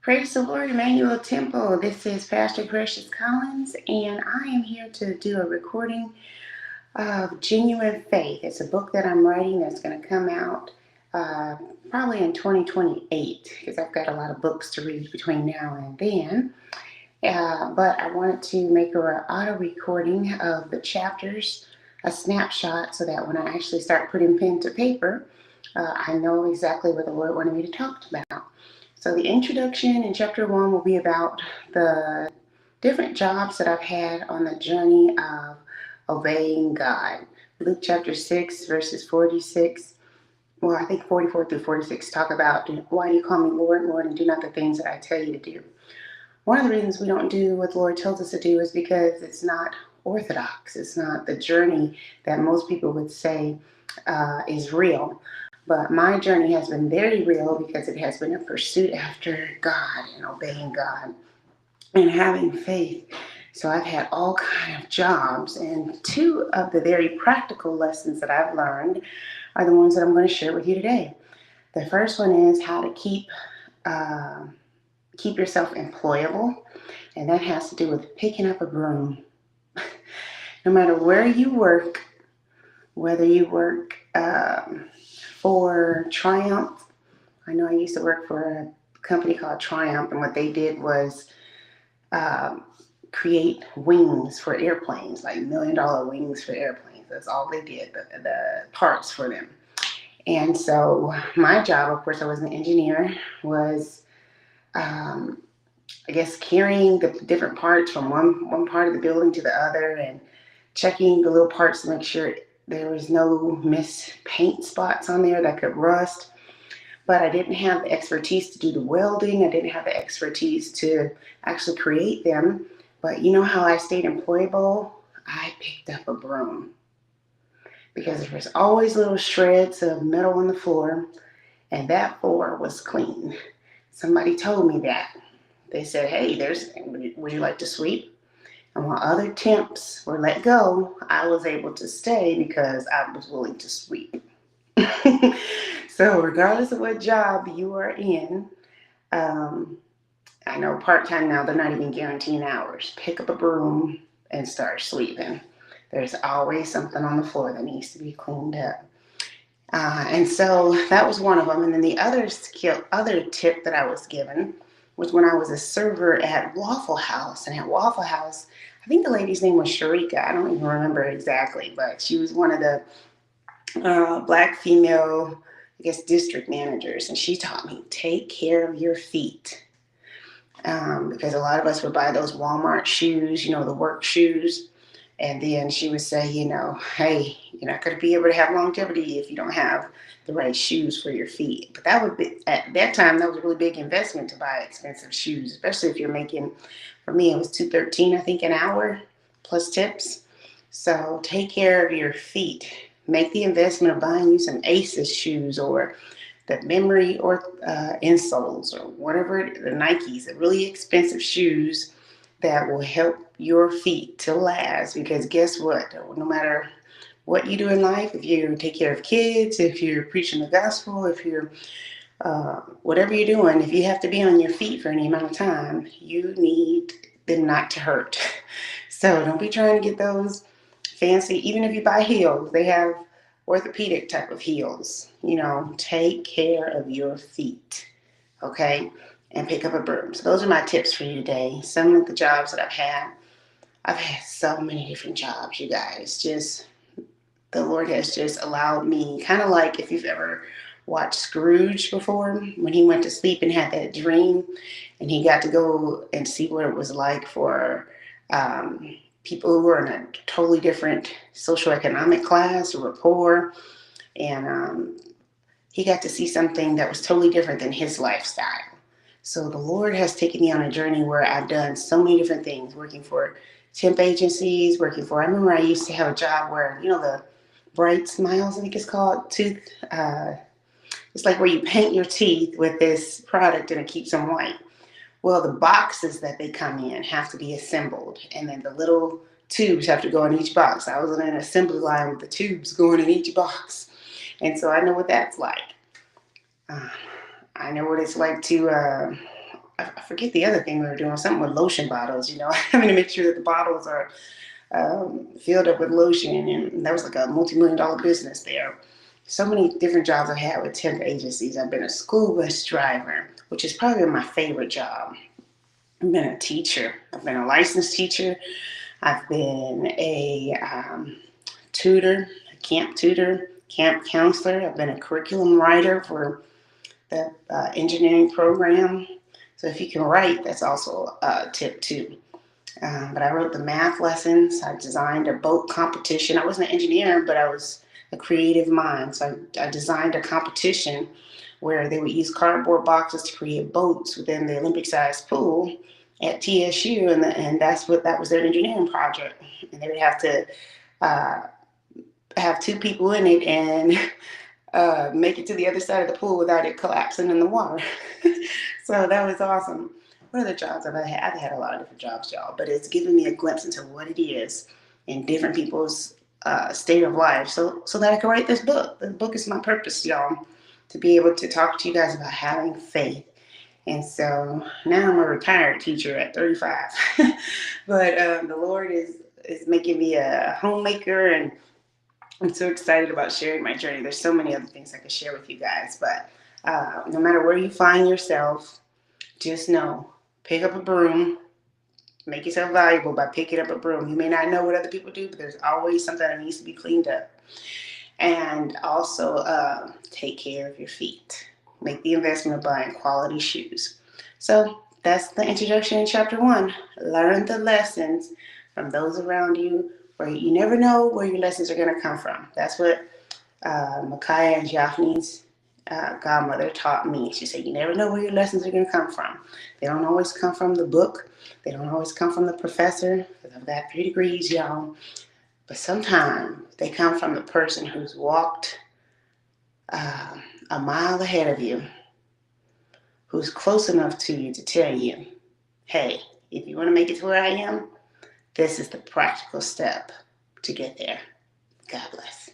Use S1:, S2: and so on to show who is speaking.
S1: Praise the Lord, Emmanuel Temple. This is Pastor Precious Collins, and I am here to do a recording of Genuine Faith. It's a book that I'm writing that's going to come out uh, probably in 2028 because I've got a lot of books to read between now and then. But I wanted to make an auto recording of the chapters, a snapshot, so that when I actually start putting pen to paper, I know exactly what the Lord wanted me to talk about. So the introduction in chapter 1 will be about the different jobs that I've had on the journey of obeying God. Luke chapter 6, verses 46. Well, I think 44 through 46 talk about why do you call me Lord, Lord, and do not the things that I tell you to do. One of the reasons we don't do what the Lord tells us to do is because it's not orthodox. It's not the journey that most people would say is real. But my journey has been very real because it has been a pursuit after God and obeying God and having faith. So I've had all kind of jobs, and two of the very practical lessons that I've learned are the ones that I'm going to share with you today. The first one is how to uh, keep yourself employable, and that has to do with picking up a broom. No matter where you work, whether you work for Triumph. I know I used to work for a company called Triumph, and what they did was um, create wings for airplanes, like $1 million wings for airplanes. That's all they did, the parts for them. And so my job, of course, I was an engineer, was um, I guess carrying the different parts from one part of the building to the other and checking the little parts to make sure there was no missed paint spots on there that could rust. But I didn't have the expertise to do the welding. I didn't have the expertise to actually create them. But you know how I stayed employable? I picked up a broom because there was always little shreds of metal on the floor, and that floor was clean. Somebody told me that. They said, hey, would you like to sweep? And while other temps were let go, I was able to stay because I was willing to sweep. So regardless of what job you are in, um, I know part-time now, they're not even guaranteeing hours. Pick up a broom and start sweeping. There's always something on the floor that needs to be cleaned up. And so that was one of them. And then the other tip that I was given was when I was a server at Waffle House. And at Waffle House, I think the lady's name was Sharika. I don't even remember exactly, but she was one of the black female, I guess, district managers. And she taught me, take care of your feet. Because a lot of us would buy those Walmart shoes, the work shoes. And then she would say, hey, you're not going to be able to have longevity if you don't have the right shoes for your feet. But that would be, at that time, that was a really big investment to buy expensive shoes, especially if you're making, for me, it was $2.13, I think, an hour plus tips. So take care of your feet. Make the investment of buying you some Aces shoes or the memory or insoles or whatever, the Nikes, the really expensive shoes that will help your feet to last. Because guess what? No matter what you do in life, if you take care of kids, if you're preaching the gospel, if you're whatever you're doing, if you have to be on your feet for any amount of time, you need them not to hurt. So don't be trying to get those fancy, even if you buy heels, they have orthopedic type of heels. Take care of your feet, okay? And pick up a broom. So those are my tips for you today. Some of the jobs that I've had so many different jobs, you guys. Just the Lord has just allowed me, kind of like if you've ever watched Scrooge before, when he went to sleep and had that dream, and he got to go and see what it was like for people who were in a totally different socioeconomic class or were poor, and he got to see something that was totally different than his lifestyle. So the Lord has taken me on a journey where I've done so many different things, working for temp agencies, I remember I used to have a job where, the Bright Smiles, I think it's called, it's like where you paint your teeth with this product and it keeps them white. Well, the boxes that they come in have to be assembled, and then the little tubes have to go in each box. I was on an assembly line with the tubes going in each box, and so I know what that's like. I know what it's like to, forget the other thing we were doing, something with lotion bottles, having to make sure that the bottles are filled up with lotion. And that was like a multi-million-dollar business there. So many different jobs I had with temp agencies. I've been a school bus driver, which is probably my favorite job. I've been a teacher. I've been a licensed teacher. I've been a tutor, a camp tutor, camp counselor. I've been a curriculum writer for the engineering program. So if you can write, that's also a tip too. But I wrote the math lessons. I designed a boat competition. I wasn't an engineer, but I was a creative mind. So I designed a competition where they would use cardboard boxes to create boats within the Olympic-sized pool at TSU, and that was their engineering project. And they would have to have two people in it and make it to the other side of the pool without it collapsing in the water. So that was awesome. What other jobs have I had? I've had a lot of different jobs, y'all, but it's given me a glimpse into what it is in different people's state of life, so that I can write this book. The book is my purpose, y'all, to be able to talk to you guys about having faith. And so now I'm a retired teacher at 35, but the Lord is making me a homemaker, and I'm so excited about sharing my journey. There's so many other things I could share with you guys, but no matter where you find yourself, just know, pick up a broom. Make yourself valuable by picking up a broom. You may not know what other people do, but there's always something that needs to be cleaned up. And also take care of your feet. Make the investment of buying quality shoes. So that's the introduction in chapter 1. Learn the lessons from those around you, where you never know where your lessons are going to come from. That's what Micaiah and Japhne's godmother taught me. She said, you never know where your lessons are going to come from. They don't always come from the book. They don't always come from the professor, because I've got 3 degrees, y'all. But sometimes they come from the person who's walked a mile ahead of you, who's close enough to you to tell you, hey, if you want to make it to where I am, this is the practical step to get there. God bless.